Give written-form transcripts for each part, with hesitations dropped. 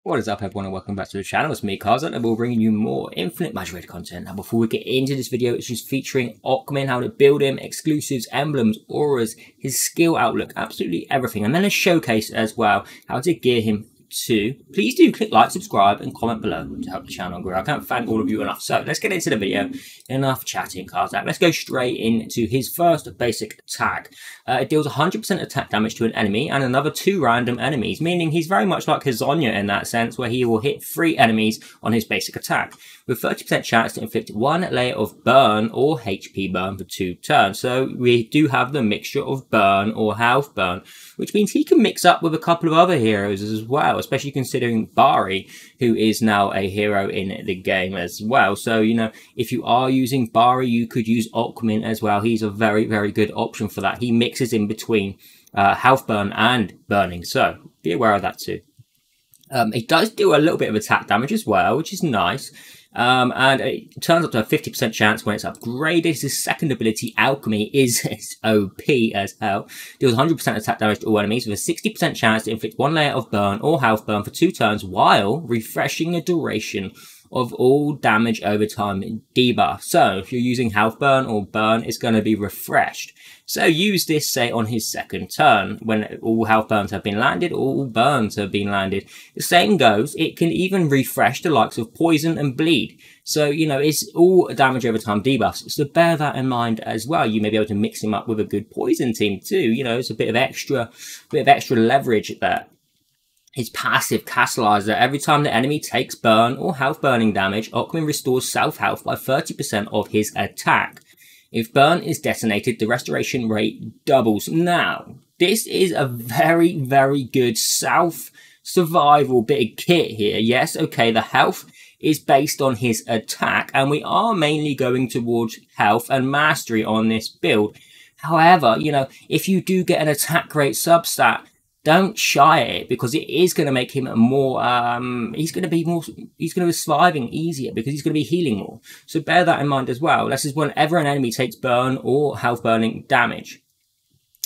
What is up, everyone, and welcome back to the channel. It's me, Karzan, and we're bringing you more Infinite Magicraid content. Now, before we get into this video, it's just featuring Okmin, how to build him, exclusives, emblems, auras, his skill outlook, absolutely everything. And then a showcase as well, how to gear him too. Please do click like, subscribe, and comment below to help the channel grow. I can't thank all of you enough. So let's get into the video. Enough chatting, Karzak. Let's go straight into his first basic attack. It deals 100% attack damage to an enemy and another 2 random enemies, meaning he's very much like Hazonya in that sense, where he will hit 3 enemies on his basic attack, with 30% chance to inflict 1 layer of burn or HP burn for 2 turns. So we do have the mixture of burn or health burn, which means he can mix up with a couple of other heroes as well, especially considering Bari, who is now a hero in the game as well. So, you know, if you are using Bari, you could use Okmin as well. He's a very, very good option for that. He mixes in between health burn and burning, so be aware of that too. It does do a little bit of attack damage as well, which is nice. And it turns up to a 50% chance when it's upgraded. His second ability, Alchemy, is OP as hell. Deals 100% attack damage to all enemies with a 60% chance to inflict 1 layer of burn or health burn for 2 turns while refreshing the duration of all damage over time debuff. So if you're using health burn or burn, it's going to be refreshed. So use this, say, on his second turn when all health burns have been landed, or all burns have been landed. The same goes, it can even refresh the likes of poison and bleed. So, you know, it's all damage over time debuffs. So bear that in mind as well. You may be able to mix him up with a good poison team too. You know, it's a bit of extra leverage there. His passive Catalyzer. Every time the enemy takes burn or health burning damage, Okmin restores self-health by 30% of his attack. If burn is detonated, the restoration rate doubles. Now, this is a very, very good self-survival bit of kit here. Yes, okay, the health is based on his attack, and we are mainly going towards health and mastery on this build. However, you know, if you do get an attack rate substat, don't shy at it, because it is going to make him more, he's going to be surviving easier because he's going to be healing more. So bear that in mind as well. This is whenever an enemy takes burn or health burning damage.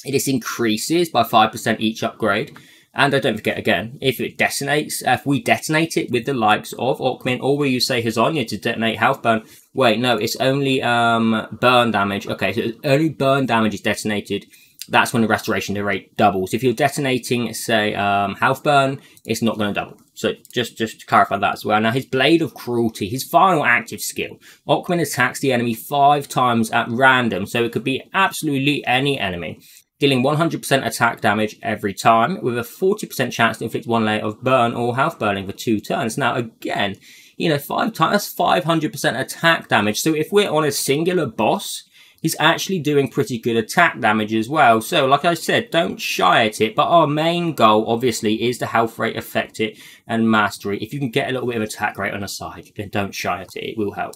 It increases by 5% each upgrade. And don't forget again, if it detonates, if we detonate it with the likes of Okmin, or we use, say, Hazonya to detonate health burn. Wait, no, it's only burn damage. Okay, so only burn damage is detonated. That's when the restoration rate doubles. If you're detonating, say, health burn, it's not going to double. So just to clarify that as well. Now, his Blade of Cruelty, his final active skill. Okmin attacks the enemy 5 times at random. So it could be absolutely any enemy, dealing 100% attack damage every time, with a 40% chance to inflict 1 layer of burn or health burning for 2 turns. Now, again, you know, 5 times, that's 500% attack damage. So if we're on a singular boss, he's actually doing pretty good attack damage as well. So, like I said, don't shy at it. But our main goal, obviously, is the health rate, affect it, and mastery. If you can get a little bit of attack rate on the side, then don't shy at it. It will help.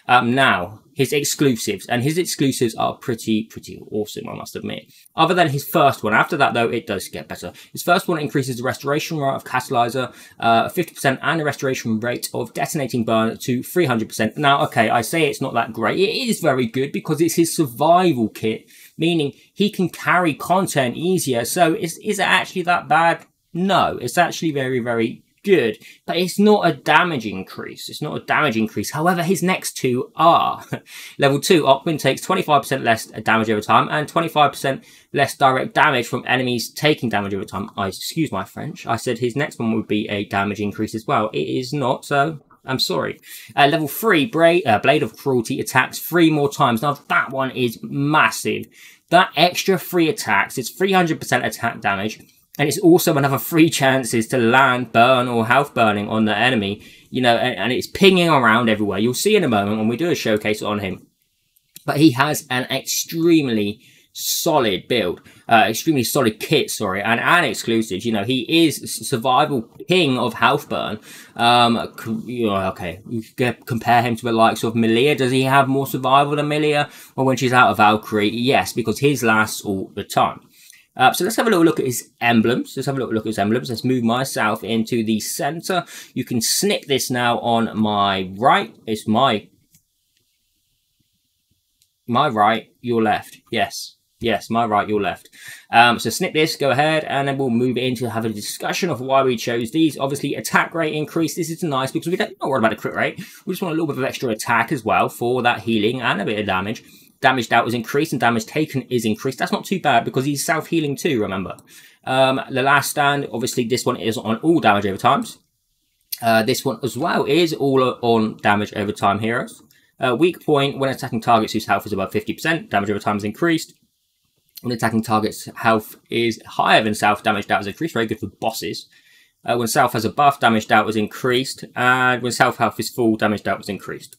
Now, his exclusives. And his exclusives are pretty awesome, I must admit. Other than his first one. After that, though, it does get better. His first one increases the restoration rate of Catalyzer 50% and the restoration rate of detonating burn to 300%. Now, okay, I say it's not that great. It is very good because it's his survival kit, meaning he can carry content easier. So is it actually that bad? No, it's actually very, very good, but it's not a damage increase. It's not a damage increase. However, his next 2 are. Level 2, Okmin takes 25% less damage over time and 25% less direct damage from enemies taking damage over time. Excuse my French. I said his next one would be a damage increase as well. It is not, so I'm sorry. Level 3, Blade of Cruelty attacks 3 more times. Now, that one is massive. That extra 3 attacks, it's 300% attack damage. And it's also another 3 chances to land burn or health burning on the enemy, you know, and it's pinging around everywhere. You'll see in a moment when we do a showcase on him. But he has an extremely solid build, extremely solid kit, sorry, and exclusives. You know, he is survival king of health burn. You know, okay, you could compare him to the likes of Melia. Does he have more survival than Melia? Well, when she's out of Valkyrie, yes, because his lasts all the time. So let's have a little look at his emblems. Let's move myself into the center. You can snip this now on my right. It's my right, your left. Yes. Yes, my right, your left. So snip this, go ahead, and then we'll move in to have a discussion of why we chose these. Obviously, attack rate increase. This is nice because we don't worry about the crit rate. We just want a little bit of extra attack as well for that healing and a bit of damage. Damage dealt is increased and damage taken is increased. That's not too bad because he's self-healing too, remember. The last stand, obviously, this one is on all damage over times. This one as well is all on damage over time heroes. Weak point, when attacking targets whose health is above 50%, damage over time is increased. When attacking targets' health is higher than self, damage dealt is increased. Very good for bosses. When self has a buff, damage dealt is increased. And when self health is full, damage dealt is increased.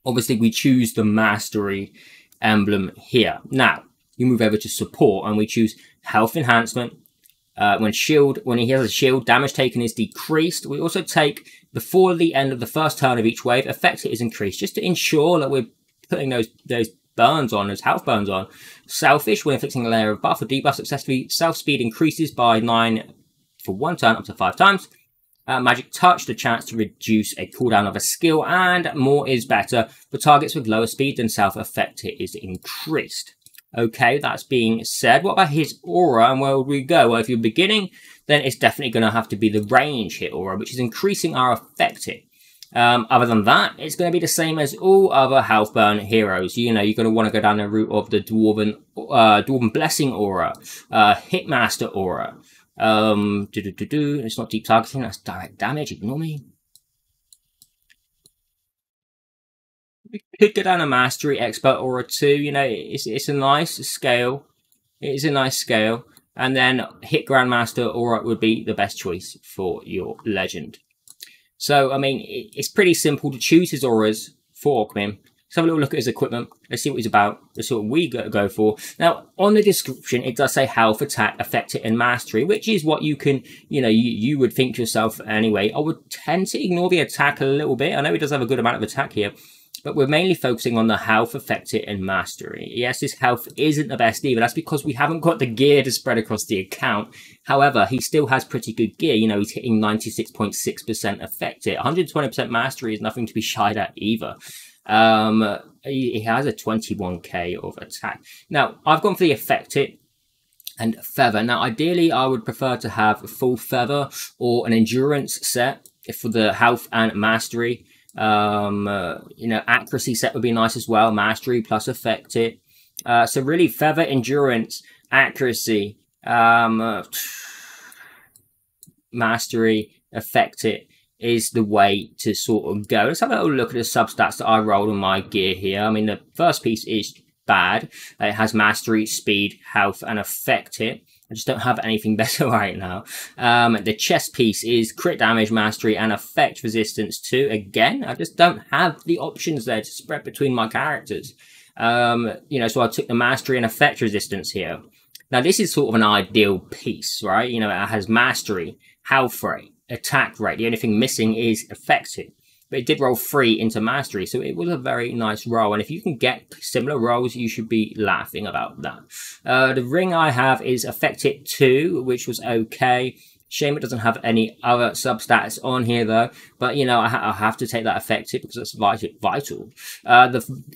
Obviously, we choose the mastery emblem here. Now, you move over to support and we choose health enhancement. When he has a shield, damage taken is decreased. We also take, before the end of the first turn of each wave, effect hit is increased, just to ensure that we're putting those burns on, those health burns on. Selfish, when inflicting a layer of buff or debuff successfully, self speed increases by 9 for 1 turn up to 5 times. Magic touch, the chance to reduce a cooldown of a skill, and more is better. For targets with lower speed than self, effect hit is increased. Okay, that's being said. What about his aura and where would we go? Well, if you're beginning, then it's definitely going to have to be the range hit aura, which is increasing our effect hit. Other than that, it's going to be the same as all other health burn heroes. You know, you're going to want to go down the route of the Dwarven Blessing aura, Hitmaster aura. It's not deep targeting, that's direct damage, ignore me. We could go down a Mastery Expert aura too, you know, it's a nice scale. It is a nice scale. And then Hit Grandmaster aura would be the best choice for your legend. So, I mean, it's pretty simple to choose his auras for Okmin. Let's have a little look at his equipment. Let's see what he's about. Let's see what we go for. Now, on the description, it does say health, attack, effect hit, and mastery, which is what you can, you know, you would think to yourself anyway. I would tend to ignore the attack a little bit. I know he does have a good amount of attack here, but we're mainly focusing on the health, effect hit, and mastery. Yes, his health isn't the best either. That's because we haven't got the gear to spread across the account. However, he still has pretty good gear. You know, he's hitting 96.6% effect hit. 120% mastery is nothing to be shied at either. He has a 21k of attack. Now, I've gone for the effect hit and feather. Now, ideally, I would prefer to have a full feather or an endurance set for the health and mastery. You know, accuracy set would be nice as well. Mastery plus effect hit. So really, feather, endurance, accuracy, mastery, effect hit is the way to sort of go. Let's have a little look at the substats that I rolled on my gear here. I mean, the first piece is bad. It has mastery, speed, health, and effect hit. I just don't have anything better right now. The chest piece is crit damage, mastery, and effect resistance too. Again, I just don't have the options there to spread between my characters. You know, so I took the mastery and effect resistance here. Now, this is sort of an ideal piece, right? You know, it has mastery, health rate, attack rate. The only thing missing is effect hit. But it did roll 3 into mastery, so it was a very nice roll. And if you can get similar rolls, you should be laughing about that. The ring I have is effect hit 2, which was okay. Shame it doesn't have any other substats on here, though. But, you know, I have to take that effect hit because it's vital.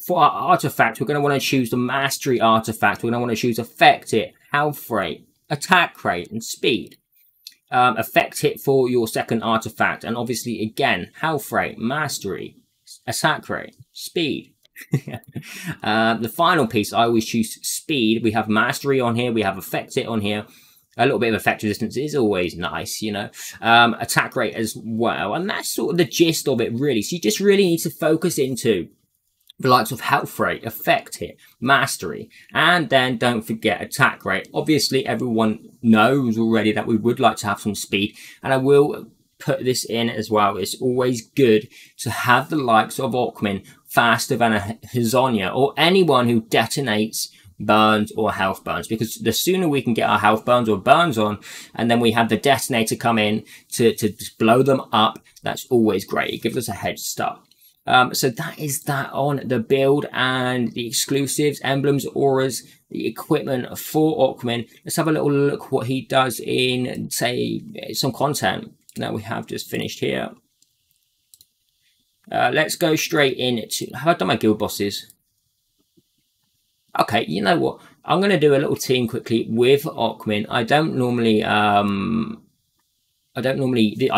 For our artifact, we're going to want to choose the mastery artifact. We're going to want to choose effect hit, health rate, attack rate, and speed. Effect hit for your second artifact, and obviously again health rate, mastery, attack rate, speed. The final piece, I always choose speed. We have mastery on here, we have effect hit on here. A little bit of effect resistance is always nice, you know. Attack rate as well, and that's sort of the gist of it really. So you just really need to focus into the likes of health rate, effect hit, mastery, and then don't forget attack rate. Obviously, everyone knows already that we would like to have some speed, and I will put this in as well. It's always good to have the likes of Okmin faster than a Hizonia or anyone who detonates burns or health burns, because the sooner we can get our health burns or burns on, and then we have the detonator come in to blow them up, that's always great. It gives us a head start. So that is that on the build and the exclusives, emblems, auras, the equipment for Okmin. Let's have a little look what he does in, say, some content that we have just finished here. Let's go straight into, have I done my guild bosses? Okay, you know what? I'm going to do a little team quickly with Okmin. I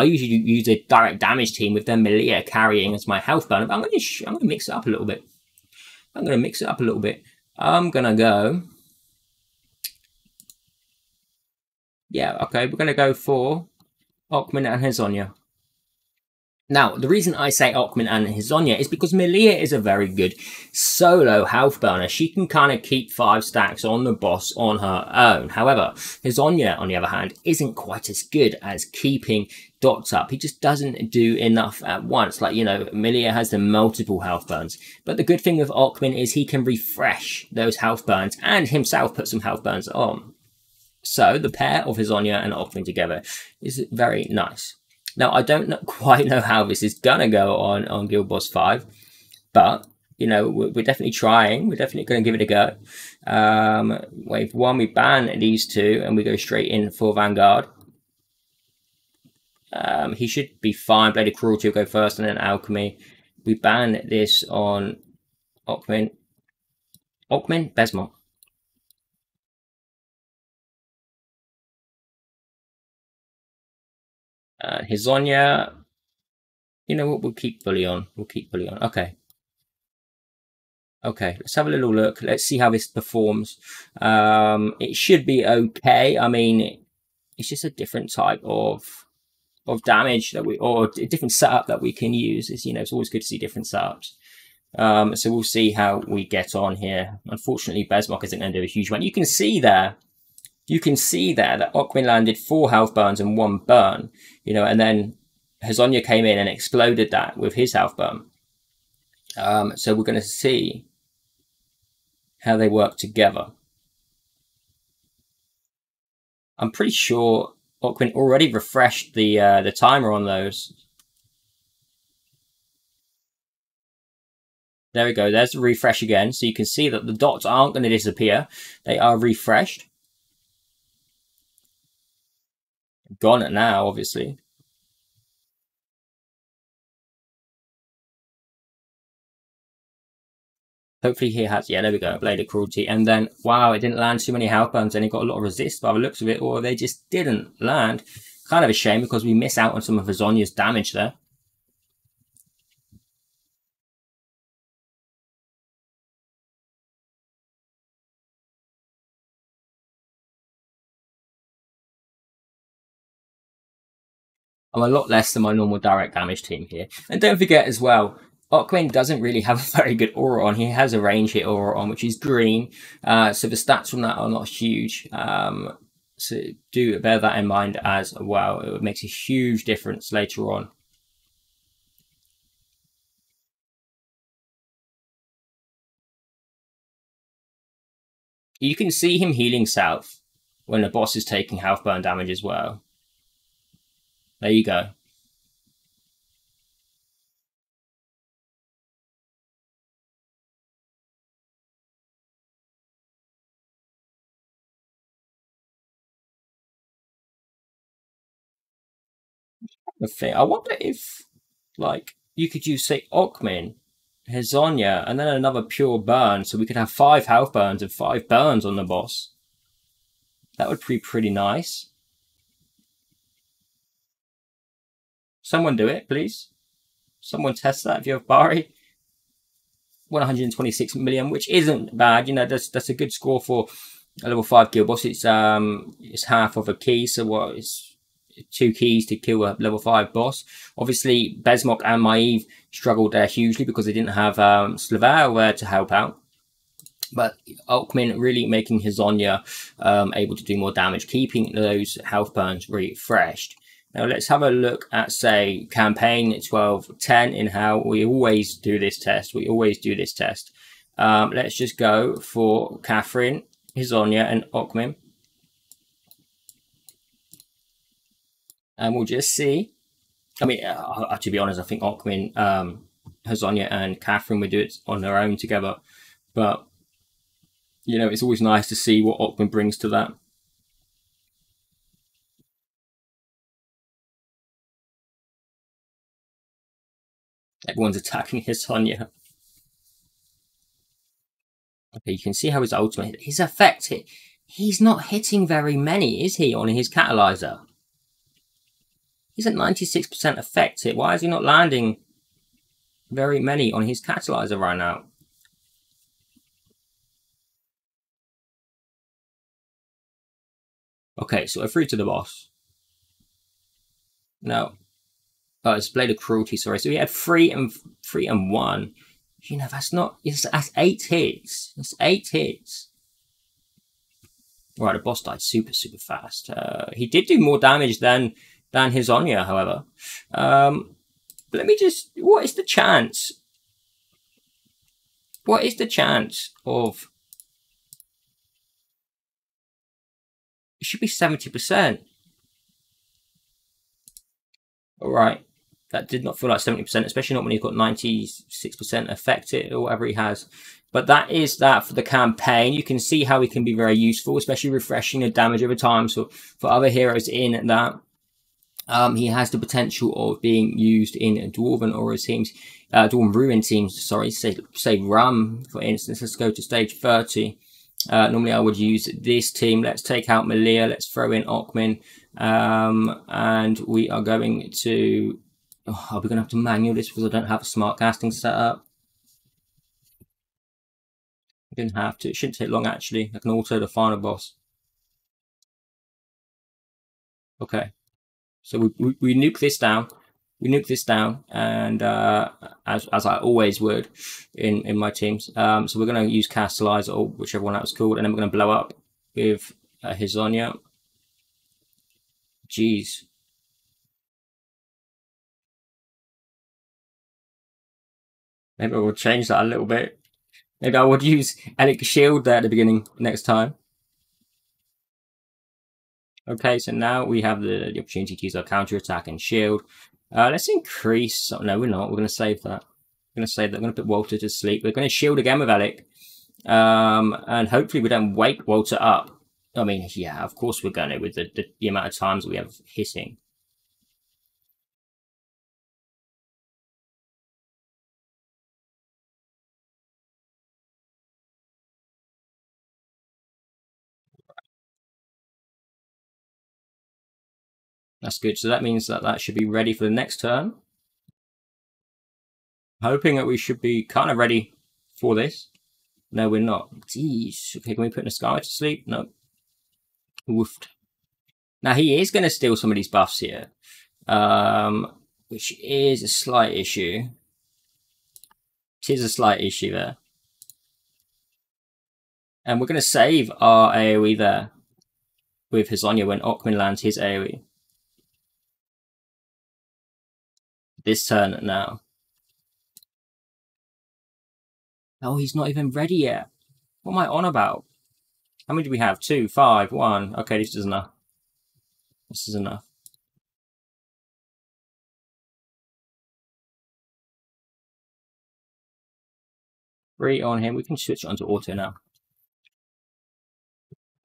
usually use a direct damage team with then Melia carrying as my health burner. But I'm going to mix it up a little bit. I'm going to go. Yeah, okay, we're going to go for Okmin and Hazonia. Now, the reason I say Okmin and Hazonia is because Melia is a very good solo health burner. She can kind of keep 5 stacks on the boss on her own. However, Hazonia, on the other hand, isn't quite as good as keeping dots up. He just doesn't do enough at once. Like, you know, Melia has the multiple health burns. But the good thing with Okmin is he can refresh those health burns and himself put some health burns on. So the pair of Hazonia and Okmin together is very nice. Now, I don't quite know how this is going to go on Guild Boss 5, but, you know, we're definitely trying. We're definitely going to give it a go. Wave 1, we ban these 2, and we go straight in for Vanguard. He should be fine. Blade of Cruelty will go first, and then Alchemy. We ban this on Okmin. Besmont. Hazonia, you know what, we'll keep Bully on. Okay. Okay, let's have a little look. Let's see how this performs. It should be okay. I mean, it's just a different type of damage that or a different setup that we can use. It's, you know, it's always good to see different setups. So we'll see how we get on here. Unfortunately, Besmok isn't going to do a huge amount. You can see there that Okmin landed 4 health burns and 1 burn, you know, and then Hazonia came in and exploded that with his health burn. So we're going to see how they work together. I'm pretty sure Okmin already refreshed the timer on those. There we go. There's the refresh again. So you can see that the dots aren't going to disappear. They are refreshed. Gone now, obviously. Hopefully he has, yeah, there we go, Blade of Cruelty. And then, wow, it didn't land too many health burns and he got a lot of resist by the looks of it, or they just didn't land. Kind of a shame because we miss out on some of Hazonia's damage there. I'm a lot less than my normal direct damage team here. And don't forget as well, Okmin doesn't really have a very good aura on. He has a range hit aura on, which is green. So the stats from that are not huge. So do bear that in mind as well. It makes a huge difference later on. You can see him healing south when the boss is taking health burn damage as well. There you go. The thing, I wonder if, like, you could use, say, Okmin, Hazonia, and then another pure burn, so we could have 5 health burns and 5 burns on the boss. That would be pretty nice. Someone do it, please. Someone test that if you have Bari. 126 million, which isn't bad. You know, that's a good score for a level 5 guild boss. It's half of a key, so what is 2 keys to kill a level 5 boss. Obviously, Besmok and Maeve struggled there hugely because they didn't have Slavar there to help out. But Okmin really making Hazonia able to do more damage, keeping those health burns refreshed. Now let's have a look at, say, campaign 12-10 in how we always do this test. Let's just go for Catherine, Hazonia, and Okmin. And we'll just see. I mean, to be honest, I think Okmin, Hazonia, and Catherine would do it on their own together. But, you know, it's always nice to see what Okmin brings to that. Everyone's attacking Hazonia. Okay, you can see how his ultimate, his effect, he's not hitting very many, is he, on his catalyzer? He's at 96% effect hit. Why is he not landing very many on his catalyzer right now? Okay, so we're through to the boss. No. Oh, it's Blade of Cruelty, sorry. So we had 3 and 1. You know, that's 8 hits. That's 8 hits. Right, the boss died super fast. He did do more damage than his Anya, however. Let me just... What is the chance? What is the chance of... It should be 70%. Alright. That did not feel like 70%, especially not when he's got 96% effective or whatever he has. But that is that for the campaign. You can see how he can be very useful, especially refreshing the damage over time. So for other heroes in that, he has the potential of being used in Dwarven Aura teams, Dwarven Ruin teams, sorry, say Rum, for instance. Let's go to stage 30. Normally I would use this team. Let's take out Malia. Let's throw in Okmin. And we are going to... Oh, are we going to have to manual this because I don't have a smart casting set up? I didn't have to. It shouldn't take long, actually. I can auto the final boss. Okay. So we nuke this down. We nuke this down, and as I always would in my teams. So we're going to use Catalyzer, or whichever one that was called, and then we're going to blow up with Hisonia. Jeez. Maybe I will change that a little bit. Maybe I would use Elec Shield there at the beginning next time. Okay, so now we have the opportunity to use our counter attack and shield. Let's increase. Oh, no, we're not. We're going to save that. We're going to save that. We're going to put Walter to sleep. We're going to shield again with Elec. And hopefully we don't wake Walter up. I mean, yeah, of course we're going to with the amount of times we have hitting. That's good. So that means that should be ready for the next turn. Hoping that we should be kind of ready for this. No, we're not. Jeez. Okay, can we put Niskaya to sleep? No. Woofed. Now, he is going to steal some of these buffs here. Which is a slight issue. It is a slight issue there. And we're going to save our AoE there. With Hisonia when Okmin lands his AoE. This turn now. Oh, he's not even ready yet. What am I on about? How many do we have? 2, 5, 1. Okay, this is enough. This is enough. Three on him. We can switch it onto auto now.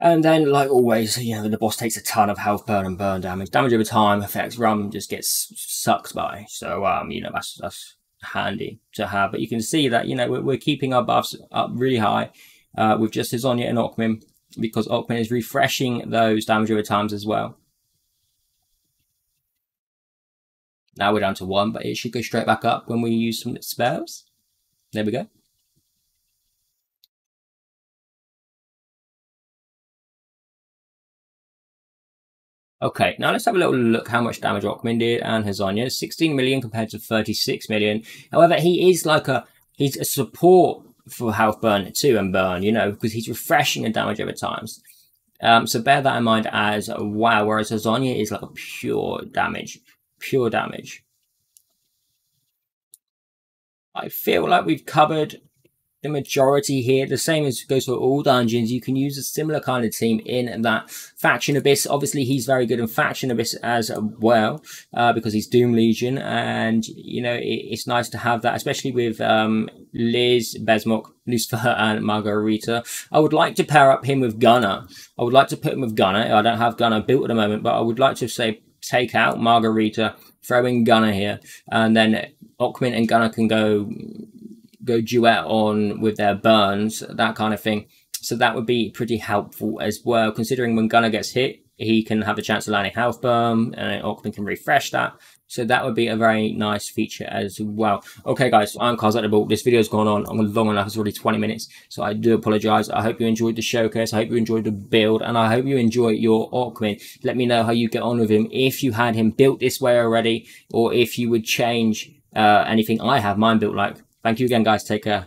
And then, like always, you know, the boss takes a ton of health burn and burn damage. Damage over time affects Rum just gets sucked by. So, you know, that's handy to have. But you can see that, you know, we're keeping our buffs up really high with just Hisonia and Okmin, because Okmin is refreshing those damage over times as well. Now we're down to 1, but it should go straight back up when we use some spells. There we go. Okay, now let's have a little look how much damage Okmin did and Hisonia. 16 million compared to 36 million. However, he's a support for health burn too and burn, you know, because he's refreshing the damage over times. So bear that in mind as wow, whereas Hisonia is like a pure damage. Pure damage. I feel like we've covered the majority here. The same as goes for all dungeons. You can use a similar kind of team in that. Faction Abyss, obviously he's very good in Faction Abyss as well, because he's Doom Legion, and you know, it's nice to have that, especially with Liz, Besmok, Lucifer and Margarita. I would like to pair up him with Gunner. I would like to put him with Gunner. I don't have Gunner built at the moment, but I would like to say take out Margarita, throw in Gunner here, and then Okmin and Gunner can go go duet on with their burns, that kind of thing. So that would be pretty helpful as well, considering when Gunner gets hit, he can have a chance of landing health burn, and Okmin can refresh that. So that would be a very nice feature as well. Okay, guys, I'm Carl. This video's gone on. I'm long enough. It's already 20 minutes. So I do apologize. I hope you enjoyed the showcase. I hope you enjoyed the build. And I hope you enjoy your Okmin. Let me know how you get on with him. If you had him built this way already, or if you would change anything I have mine built like. Thank you again, guys. Take care.